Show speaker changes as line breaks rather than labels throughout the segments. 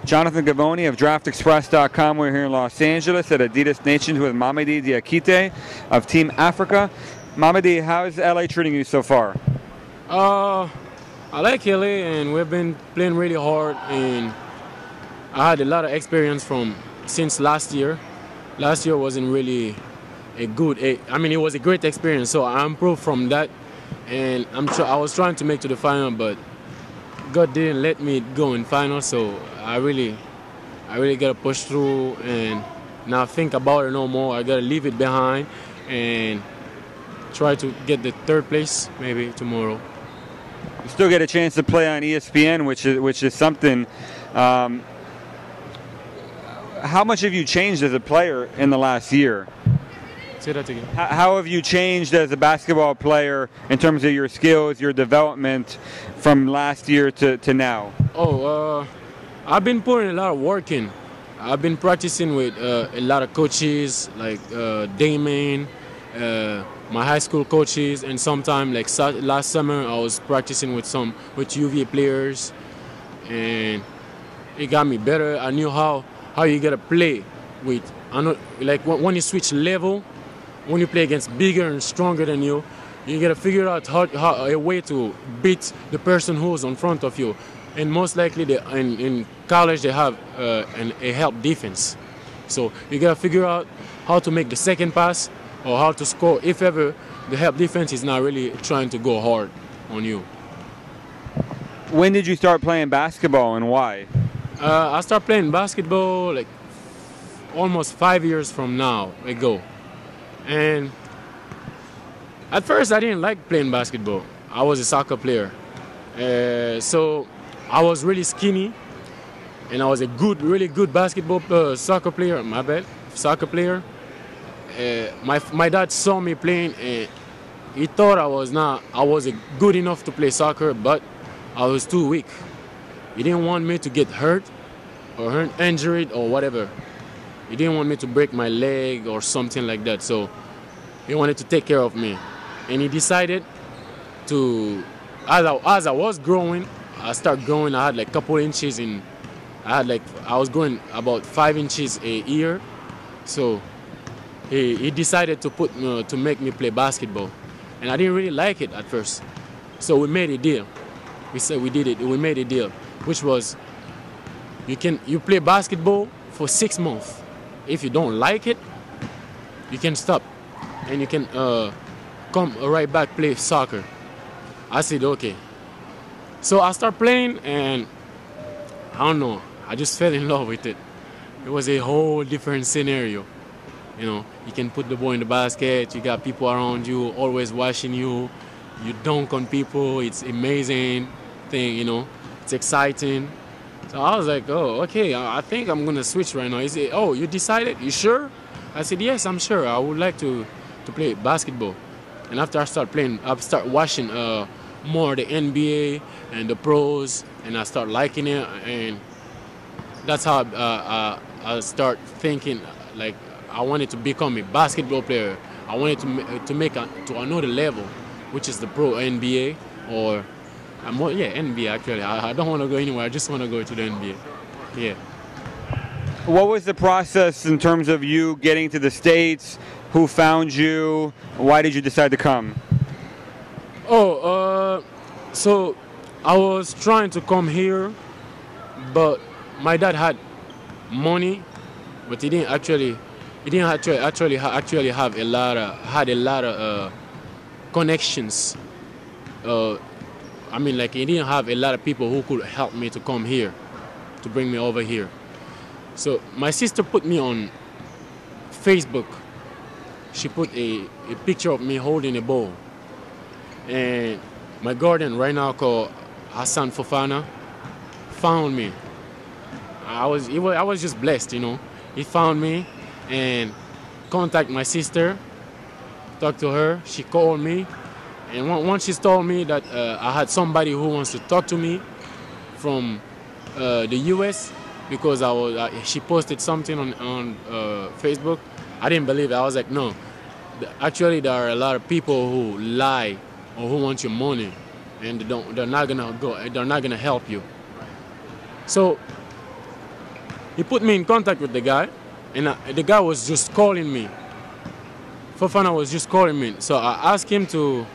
Jonathan Gavoni of DraftExpress.com. We're here in Los Angeles at Adidas Nations with Mamadi Diakite of Team Africa. Mamadi, how is LA treating you so far?
I like LA, and we've been playing really hard, and I had a lot of experience since last year. Last year wasn't really it was a great experience, so I improved from that, and I was trying to make to the final, but God didn't let me go in final, so I really gotta push through and not think about it no more. I gotta leave it behind and try to get the third place maybe tomorrow.
You still get a chance to play on ESPN, which is something. How much have you changed as a player in the last year?
Say that again.
How have you changed as a basketball player in terms of your skills, your development from last year to now?
I've been putting a lot of work in. I've been practicing with a lot of coaches like Damon, my high school coaches, and sometime like last summer I was practicing with UVA players, and it got me better. I knew how you gotta play with. I know, like when you switch level, when you play against bigger and stronger than you gotta figure out how a way to beat the person who's in front of you. And most likely, in college they have a help defense. So you gotta figure out how to make the second pass or how to score if ever the help defense is not really trying to go hard on you.
When did you start playing basketball and why?
I started playing basketball like almost 5 years from now ago. And at first I didn't like playing basketball. I was a soccer player. So I was really skinny, and I was a really good soccer player, soccer player. My dad saw me playing, and he thought I wasn't good enough to play soccer, but I was too weak. He didn't want me to get hurt or injured or whatever. He didn't want me to break my leg or something like that, so he wanted to take care of me. And he decided to, as I was growing, I started growing. I had like a couple inches I was growing about 5 inches a year. So he decided to make me play basketball. And I didn't really like it at first. So we made a deal. We made a deal, which was you play basketball for 6 months. If you don't like it, you can stop, and you can come right back play soccer. I said okay. So I started playing, and I don't know, I just fell in love with it. It was a whole different scenario. You know, you can put the ball in the basket, you got people around you always watching you, you dunk on people, it's amazing thing, you know, it's exciting. So I was like, oh, okay, I think I'm gonna switch right now. He said, oh, you decided? You sure? I said, yes, I'm sure. I would like to play basketball. And after I start playing, I start watching more the NBA and the pros, and I start liking it, and that's how I start thinking like I wanted to become a basketball player. I wanted to make to another level, which is the pro NBA or. NBA actually. I don't want to go anywhere. I just want to go to the NBA. Yeah.
What was the process in terms of you getting to the States? Who found you? Why did you decide to come?
So I was trying to come here, but my dad had money, but he didn't actually have a lot of connections. I mean, like, he didn't have a lot of people who could help me to come here, to bring me over here. So my sister put me on Facebook. She put a picture of me holding a ball. And my guardian right now called Hassan Fofana found me. I was just blessed, you know. He found me and contacted my sister, talked to her, she called me. And once she told me that I had somebody who wants to talk to me from the U.S. because she posted something on Facebook, I didn't believe it. I was like, no. Actually, there are a lot of people who lie or who want your money, and they're not gonna help you. So he put me in contact with the guy, and the guy was just calling me. Fofana was just calling me. So I asked him to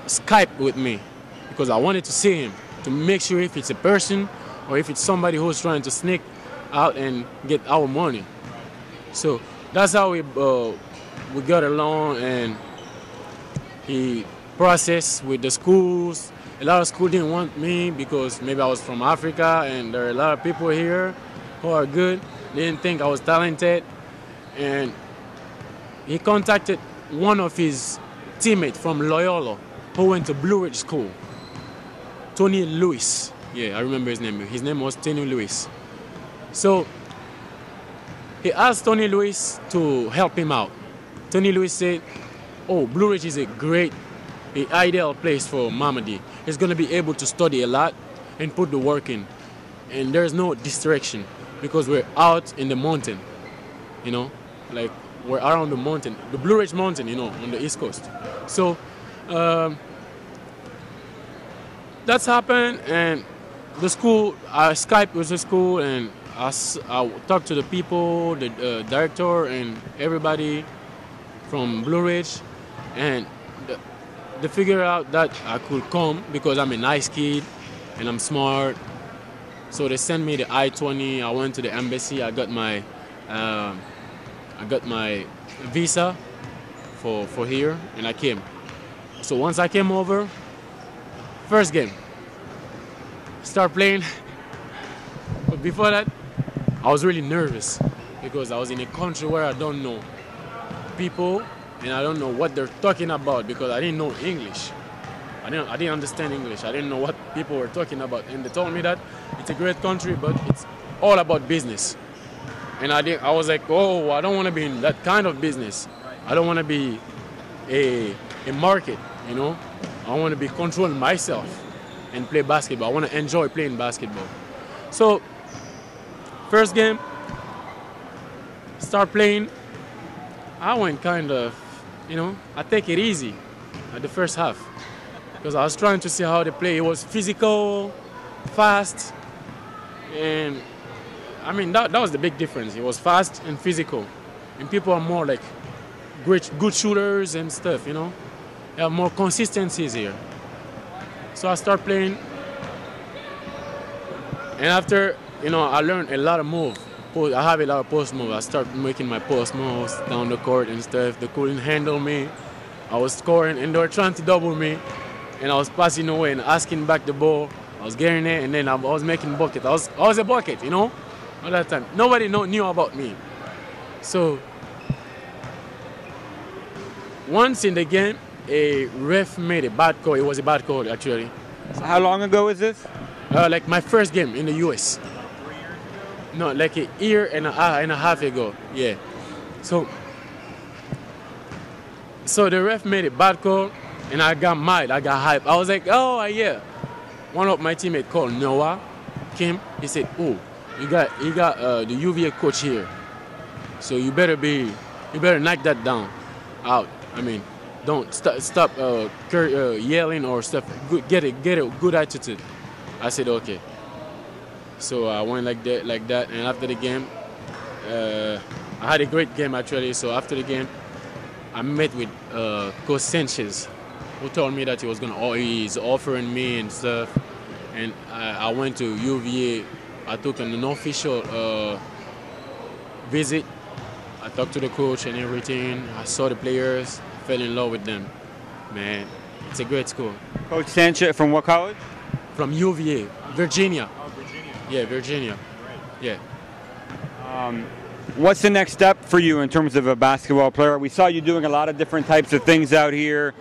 Skype with me because I wanted to see him to make sure if it's a person or if it's somebody who's trying to sneak out and get our money. So that's how we got along, and he processed with the schools. A lot of schools didn't want me because maybe I was from Africa, and there are a lot of people here who are good. They didn't think I was talented, and he contacted one of his teammates from Loyola who went to Blue Ridge School, Tony Lewis. Yeah, I remember his name. His name was Tony Lewis. So he asked Tony Lewis to help him out. Tony Lewis said, oh, Blue Ridge is a great, ideal place for Mamadi. He's going to be able to study a lot and put the work in. And there's no distraction because we're out in the mountain, you know, like we're around the mountain, the Blue Ridge Mountain, you know, on the East Coast. So that's happened, and the school, I Skyped with the school, and I talked to the people, the director, and everybody from Blue Ridge, and they figured out that I could come because I'm a nice kid and I'm smart. So they sent me the I-20. I went to the embassy. I got my visa for here, and I came. So once I came over, first game, start playing. But before that, I was really nervous because I was in a country where I don't know people and I don't know what they're talking about because I didn't know English. I didn't understand English. I didn't know what people were talking about. And they told me that it's a great country, but it's all about business. And I was like, oh, I don't want to be in that kind of business. I don't want to be a market, you know. I want to be controlling myself and play basketball. I want to enjoy playing basketball. So, first game, start playing. I went kind of, you know, I take it easy at the first half because I was trying to see how they play. It was physical, fast, and I mean, that was the big difference. It was fast and physical, and people are more like good shooters and stuff, you know. They have more consistencies here. So I start playing, and after, you know, I learned a lot of moves. I have a lot of post moves. I start making my post moves down the court and stuff. They couldn't handle me. I was scoring, and they were trying to double me, and I was passing away and asking back the ball. I was getting it, and then I was making bucket. I was a bucket, you know, all that time. Nobody knew about me. So once in the game, a ref made a bad call. It was a bad call, actually.
So how long ago was this?
Like my first game in the U.S. No, like a year and a half ago. Yeah. So the ref made a bad call, and I got mad. I got hyped. I was like, oh yeah. One of my teammates called Noah came. He said, oh, you got the UVA coach here, so you better knock that down, out. I mean, don't stop yelling or stuff. Get a good attitude. I said okay. So I went like that, and after the game, I had a great game actually. So after the game, I met with Coach Sanchez, who told me that he's offering me and stuff, and I went to UVA. I took an unofficial visit. I talked to the coach and everything. I saw the players, fell in love with them. Man, it's a great school.
Coach Sanchez from what college?
From UVA, Virginia.
Oh, Virginia.
Yeah, Virginia.
Right.
Yeah.
What's the next step for you in terms of a basketball player? We saw you doing a lot of different types of things out here.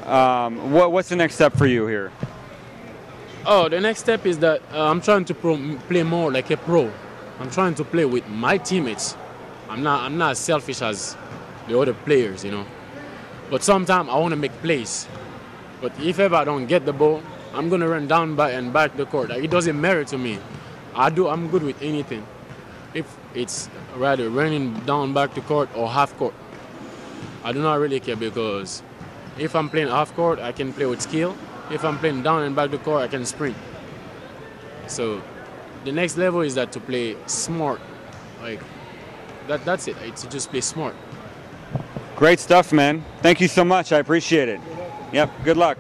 What's the next step for you here?
Oh, the next step is that I'm trying to play more like a pro. I'm trying to play with my teammates. I'm not as selfish as the other players, you know. But sometimes I want to make plays. But if ever I don't get the ball, I'm gonna run down and back the court. Like, it doesn't matter to me. I'm good with anything. If it's rather running down back the court or half court, I do not really care because if I'm playing half court, I can play with skill. If I'm playing down and back the court, I can sprint. So the next level is that to play smart. Like that's it. It's to just play smart.
Great stuff, man. Thank you so much. I appreciate it. Yep. Good luck.